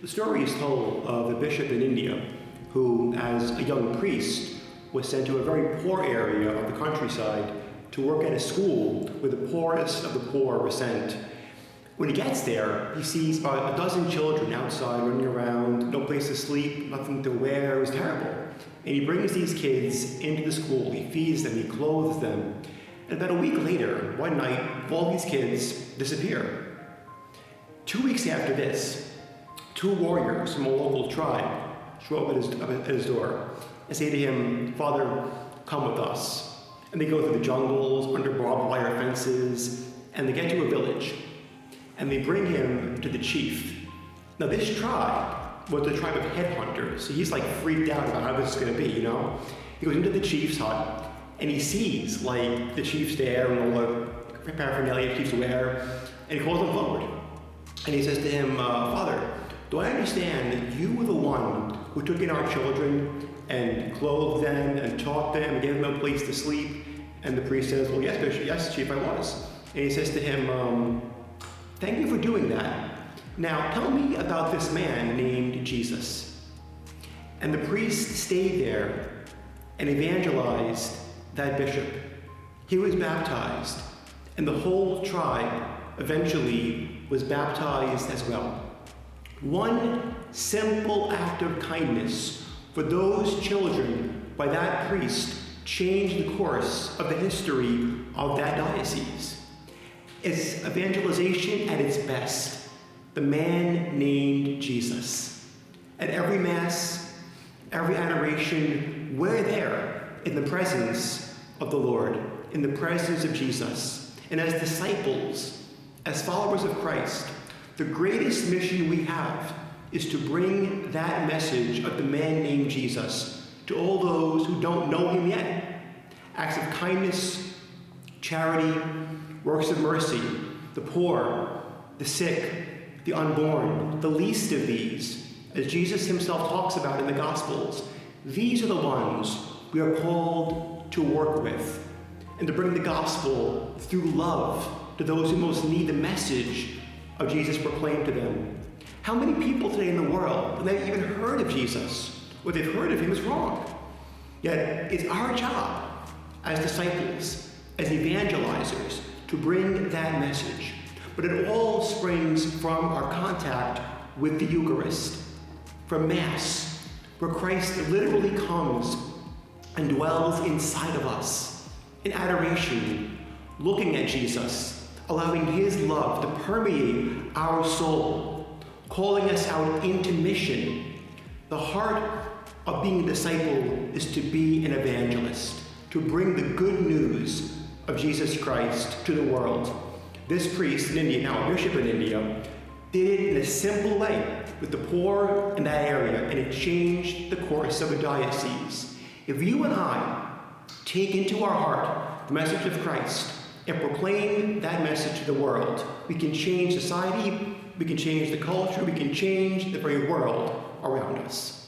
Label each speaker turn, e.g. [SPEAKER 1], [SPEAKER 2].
[SPEAKER 1] The story is told of a bishop in India who, as a young priest, was sent to a very poor area of the countryside to work at a school where the poorest of the poor were sent. When he gets there, he sees about a dozen children outside running around, no place to sleep, nothing to wear. It was terrible. And he brings these kids into the school. He feeds them, he clothes them. And about a week later, one night, all these kids disappear. 2 weeks after this, two warriors from a local tribe show up at his door and say to him, "Father, come with us." And they go through the jungles, under barbed wire fences, and they get to a village. And they bring him to the chief. Now this tribe was the tribe of headhunters, so he's like freaked out about how this is going to be, you know? He goes into the chief's hut, and he sees like the chief's there and all the paraphernalia the chief's wear, and he calls him forward. And he says to him, "Father, do I understand that you were the one who took in our children and clothed them and taught them and gave them a place to sleep?" And the priest says, "Well, yes, Bishop, yes, Chief, I was." And he says to him, "Thank you for doing that. Now tell me about this man named Jesus." And the priest stayed there and evangelized that bishop. He was baptized, and the whole tribe eventually was baptized as well. One simple act of kindness for those children by that priest changed the course of the history of that diocese. It's evangelization at its best. The man named Jesus. At every Mass, every adoration, we're there in the presence of the Lord, in the presence of Jesus. And as disciples, as followers of Christ, the greatest mission we have is to bring that message of the man named Jesus to all those who don't know him yet. Acts of kindness, charity, works of mercy, the poor, the sick, the unborn, the least of these, as Jesus himself talks about in the Gospels. These are the ones we are called to work with and to bring the gospel through love to those who most need the message of Jesus proclaimed to them. How many people today in the world have never even heard of Jesus? What they've heard of him is wrong. Yet it's our job as disciples, as evangelizers, to bring that message. But it all springs from our contact with the Eucharist, from Mass, where Christ literally comes and dwells inside of us in adoration, looking at Jesus, allowing his love to permeate our soul, calling us out into mission. The heart of being a disciple is to be an evangelist, to bring the good news of Jesus Christ to the world. This priest in India, now a bishop in India, did it in a simple way with the poor in that area, and it changed the course of a diocese. If you and I take into our heart the message of Christ and proclaim that message to the world, we can change society, we can change the culture, we can change the very world around us.